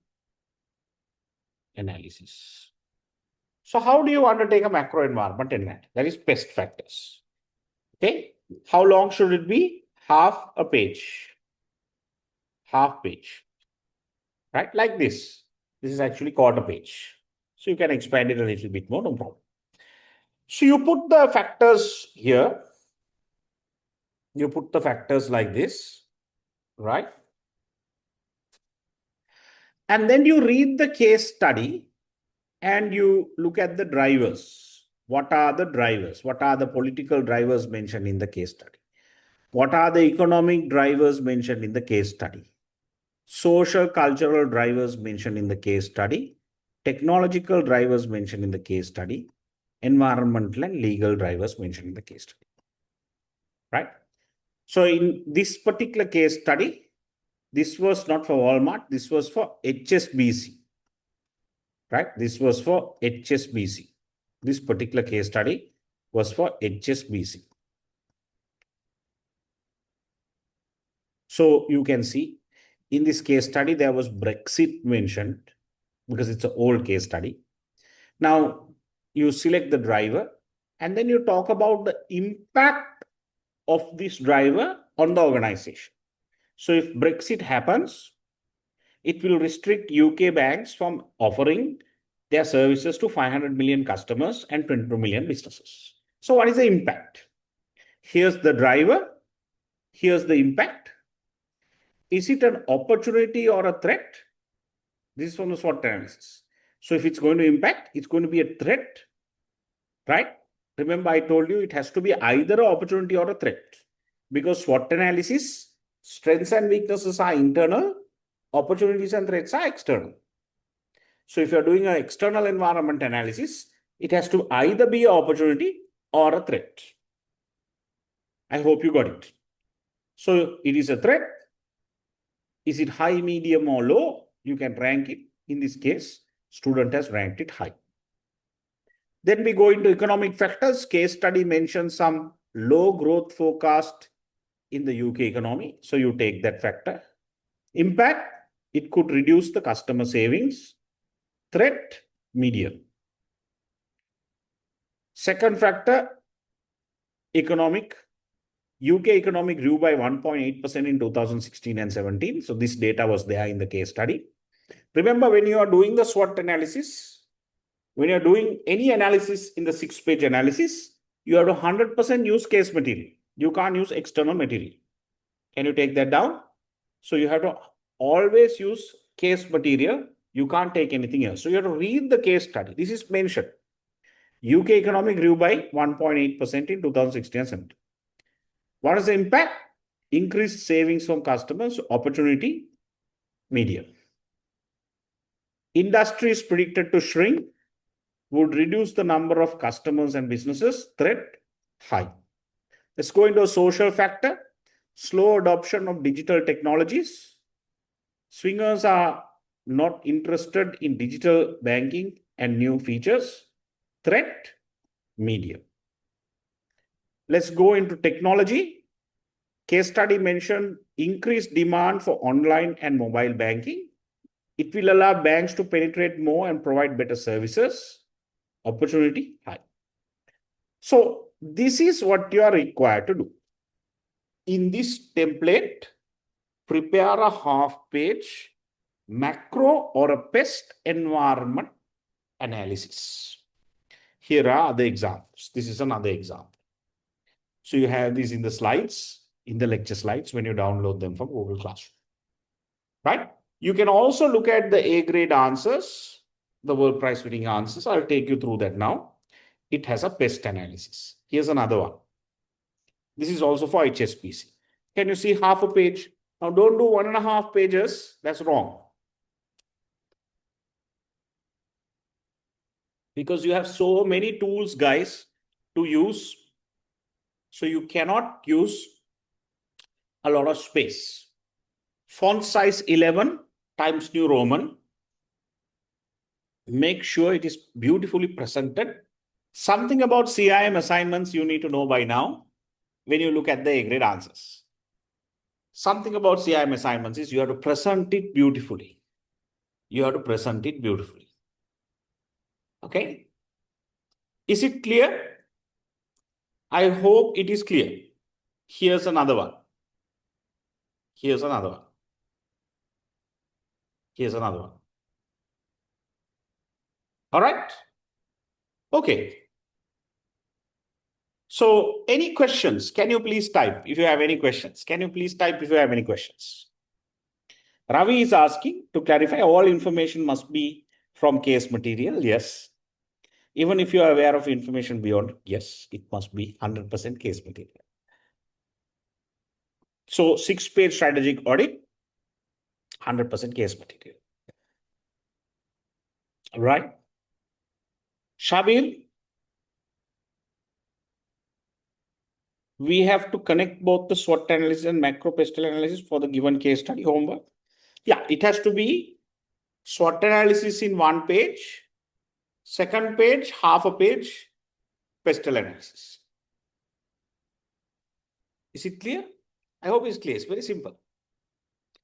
analysis. So how do you undertake a macro environment analysis? That is pest factors. Okay. How long should it be? Half a page. Half page. Right? Like this. This is actually quarter page. So you can expand it a little bit more, no problem. So you put the factors here. You put the factors like this, right? And then you read the case study and you look at the drivers. What are the drivers? What are the political drivers mentioned in the case study? What are the economic drivers mentioned in the case study? Social cultural drivers mentioned in the case study, technological drivers mentioned in the case study, environmental and legal drivers mentioned in the case study. Right? So in this particular case study, this was not for Walmart, this was for HSBC. Right? This was for HSBC. This particular case study was for HSBC. So you can see in this case study, there was Brexit mentioned because it's an old case study. Now you select the driver and then you talk about the impact of this driver on the organization. So if Brexit happens, it will restrict UK banks from offering their services to 500 million customers and 22 million businesses. So what is the impact? Here's the driver. Here's the impact. Is it an opportunity or a threat? This is from the SWOT analysis. So if it's going to impact, it's going to be a threat, right? Remember, I told you it has to be either an opportunity or a threat. Because SWOT analysis, strengths and weaknesses are internal, opportunities and threats are external. So if you're doing an external environment analysis, it has to either be an opportunity or a threat. I hope you got it. So it is a threat. Is it high, medium, or low? You can rank it. In this case, student has ranked it high. Then we go into economic factors. Case study mentions some low growth forecast in the UK economy. So you take that factor. Impact, it could reduce the customer savings. Threat, medium. Second factor, economic. UK economy grew by 1.8% in 2016 and 17. So this data was there in the case study. Remember, when you are doing the SWOT analysis, when you're doing any analysis in the 6-page analysis, you have to 100% use case material. You can't use external material. Can you take that down? So you have to always use case material. You can't take anything else. So you have to read the case study. This is mentioned. UK economy grew by 1.8% in 2016 and 17. What is the impact? Increased savings from customers, opportunity, medium. Industry is predicted to shrink, would reduce the number of customers and businesses, threat, high. Let's go into a social factor, slow adoption of digital technologies. Swingers are not interested in digital banking and new features, threat, medium. Let's go into technology. Case study mentioned increased demand for online and mobile banking. It will allow banks to penetrate more and provide better services. Opportunity high. So this is what you are required to do. In this template, prepare a half-page macro or a pest environment analysis. Here are the examples. This is another example. So you have these in the slides, in the lecture slides when you download them from Google Classroom. Right? You can also look at the A grade answers, the world prize winning answers. I'll take you through that now. It has a pest analysis. Here's another one. This is also for HSBC. Can you see half a page? Now don't do 1.5 pages. That's wrong. Because you have so many tools, guys, to use. So you cannot use a lot of space. Font size 11 Times New Roman. Make sure it is beautifully presented. Something about CIM assignments you need to know by now when you look at the A grade answers. Something about CIM assignments is you have to present it beautifully. You have to present it beautifully. Okay? Is it clear? I hope it is clear. Here's another one. Here's another one. Here's another one. All right? Okay. So, any questions? Can you please type if you have any questions? Can you please type if you have any questions? Ravi is asking to clarify all information must be from case material. Yes. Even if you are aware of information beyond, yes, it must be 100% case material. So 6-page strategic audit, 100% case material. Right? Shabir, we have to connect both the SWOT analysis and macro pestle analysis for the given case study homework. Yeah, it has to be SWOT analysis in 1 page, second page, half a page, pestle analysis. Is it clear? I hope it's clear. It's very simple.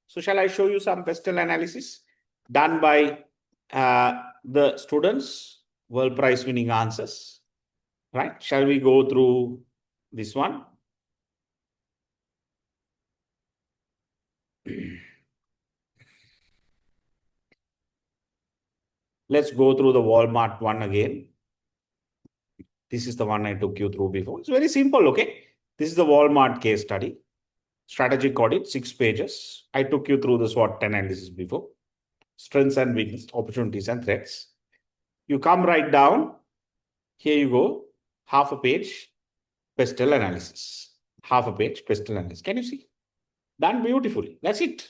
So shall I show you some pestle analysis done by the students, World Prize winning answers, right? Shall we go through this one? Let's go through the Walmart one again. This is the one I took you through before. It's very simple, okay? This is the Walmart case study. Strategic audit, 6 pages. I took you through the SWOT analysis before. Strengths and weaknesses, opportunities and threats. You come right down. Here you go. Half a page, pestle analysis. Half a page, pestle analysis. Can you see? Done beautifully. That's it.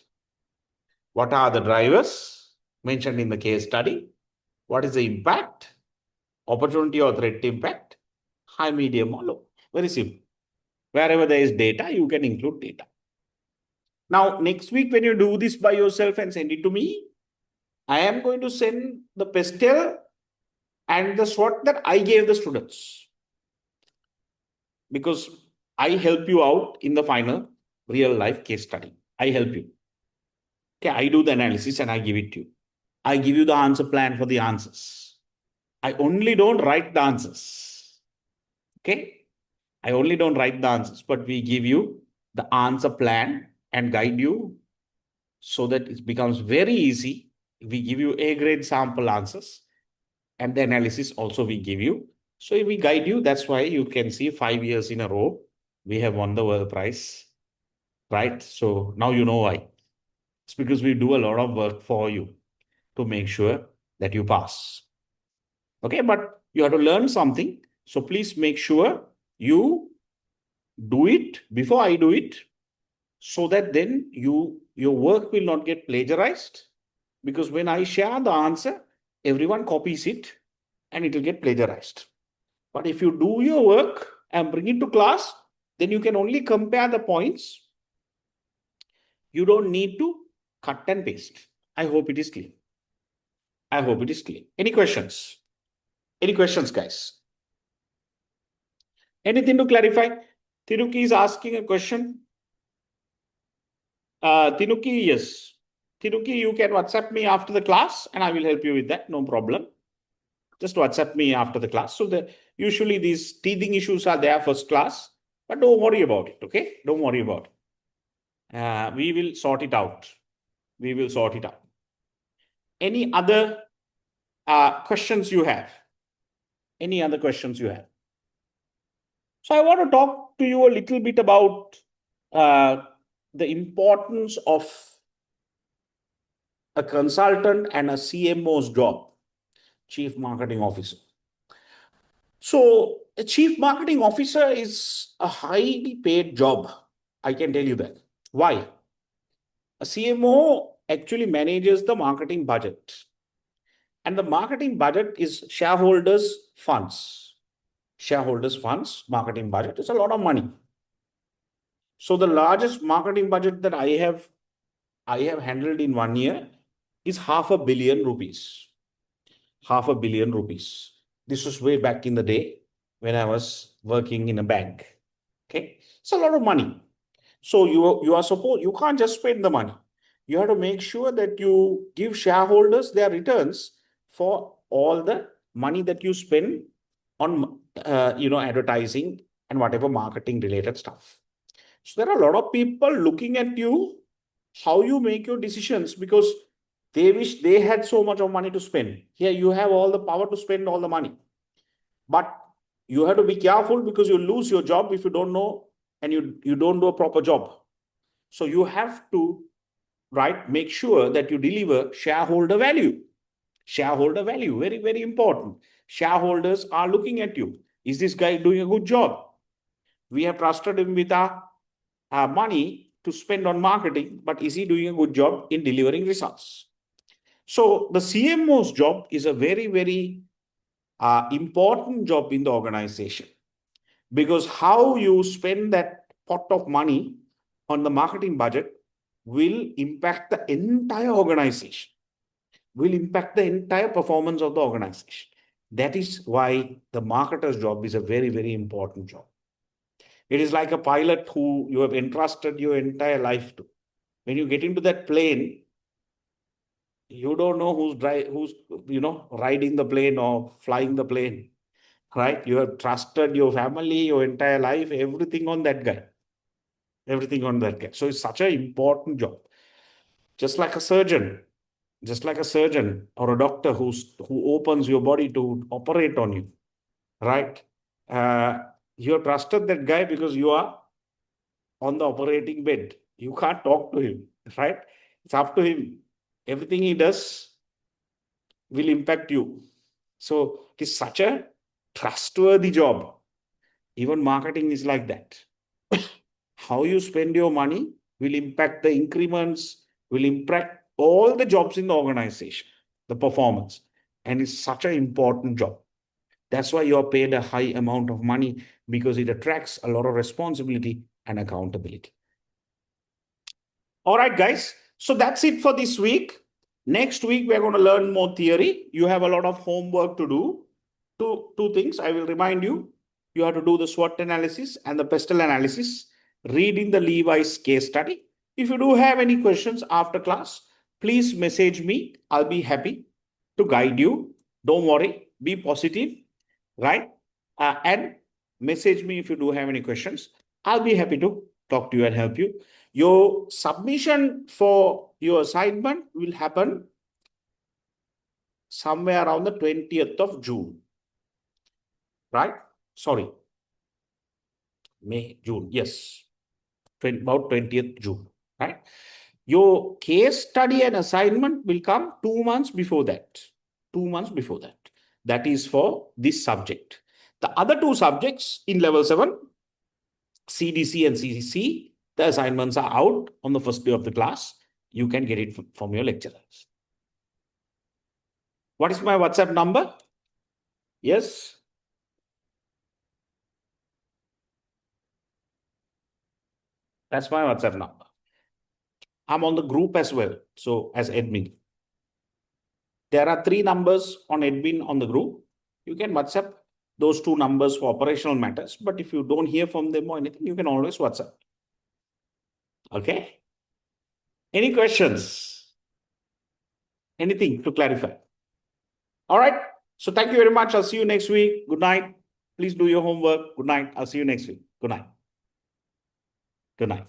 What are the drivers mentioned in the case study? What is the impact? Opportunity or threat impact? High, medium, or low. Very simple. Wherever there is data, you can include data. Now, next week, when you do this by yourself and send it to me, I am going to send the pestle and the SWOT that I gave the students. Because I help you out in the final real life case study. I help you. Okay, I do the analysis and I give it to you. I give you the answer plan for the answers. I only don't write the answers. Okay? I only don't write the answers, but we give you the answer plan and guide you so that it becomes very easy. We give you A grade sample answers and the analysis also we give you. So if we guide you, that's why you can see 5 years in a row, we have won the World Prize, right? So now you know why. It's because we do a lot of work for you to make sure that you pass. Okay, but you have to learn something. So please make sure you do it before I do it, so that then your work will not get plagiarized. Because when I share the answer, everyone copies it and it will get plagiarized. But if you do your work and bring it to class, then you can only compare the points. You don't need to cut and paste. I hope it is clear. I hope it is clear. Any questions? Any questions, guys? Anything to clarify? Tiruki is asking a question. Tinuki, yes. Tinuki, you can WhatsApp me after the class and I will help you with that. No problem. Just WhatsApp me after the class. So usually these teething issues are there first class, but don't worry about it. Okay. Don't worry about it. We will sort it out. We will sort it out. Any other questions you have? Any other questions you have? So I want to talk to you a little bit about the importance of a consultant and a CMO's job, Chief Marketing Officer. So a Chief Marketing Officer is a highly paid job. I can tell you that. Why? A CMO actually manages the marketing budget. And the marketing budget is shareholders' funds. Shareholders' funds, marketing budget is a lot of money. So the largest marketing budget that I have handled in 1 year is ₹500 million. ₹500 million. This was way back in the day when I was working in a bank. Okay, it's a lot of money. So you are supposed, you can't just spend the money. You have to make sure that you give shareholders their returns for all the money that you spend on advertising and whatever marketing related stuff. So there are a lot of people looking at you, how you make your decisions, because they wish they had so much of money to spend. Here you have all the power to spend all the money. But you have to be careful because you lose your job if you don't know and you don't do a proper job. So you have to, right, make sure that you deliver shareholder value. Shareholder value, very, very important. Shareholders are looking at you. Is this guy doing a good job? We have trusted him with our money to spend on marketing, but is he doing a good job in delivering results? So the CMO's job is a very, very important job in the organization, because how you spend that pot of money on the marketing budget will impact the entire organization, will impact the entire performance of the organization. That is why the marketer's job is a very, very important job. It is like a pilot who you have entrusted your entire life to. When you get into that plane, you don't know who's riding the plane or flying the plane, right? You have trusted your family, your entire life, everything on that guy, everything on that guy. So it's such an important job. Just like a surgeon, just like a surgeon or a doctor who opens your body to operate on you, right? Uh, you have trusted that guy because you are on the operating bed. You can't talk to him, right? It's up to him. Everything he does will impact you. So it is such a trustworthy job. Even marketing is like that. How you spend your money will impact the increments, will impact all the jobs in the organization, the performance. And it's such an important job. That's why you're paid a high amount of money, because it attracts a lot of responsibility and accountability. All right, guys. So that's it for this week. Next week, we're going to learn more theory. You have a lot of homework to do. Two things I will remind you. You have to do the SWOT analysis and the pestle analysis, reading the Lewi's case study. If you do have any questions after class, please message me. I'll be happy to guide you. Don't worry. Be positive, right? And message me if you do have any questions. I'll be happy to talk to you and help you. Your submission for your assignment will happen somewhere around the 20th of June, right? Sorry, May, June, yes, about 20th June, right? Your case study and assignment will come 2 months before that. 2 months before that. That is for this subject. The other two subjects in level 7, CDC and CCC, the assignments are out on the first day of the class. You can get it from your lecturers. What is my WhatsApp number? Yes. That's my WhatsApp number. I'm on the group as well. So as admin, there are 3 numbers on admin on the group. You can WhatsApp those 2 numbers for operational matters. But if you don't hear from them or anything, you can always WhatsApp. Okay. Any questions? Anything to clarify? All right. So thank you very much. I'll see you next week. Good night. Please do your homework. Good night. I'll see you next week. Good night. Good night.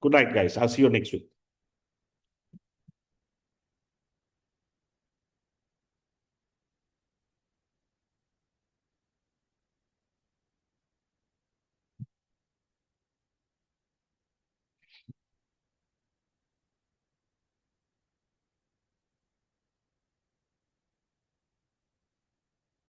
Good night, guys. I'll see you next week.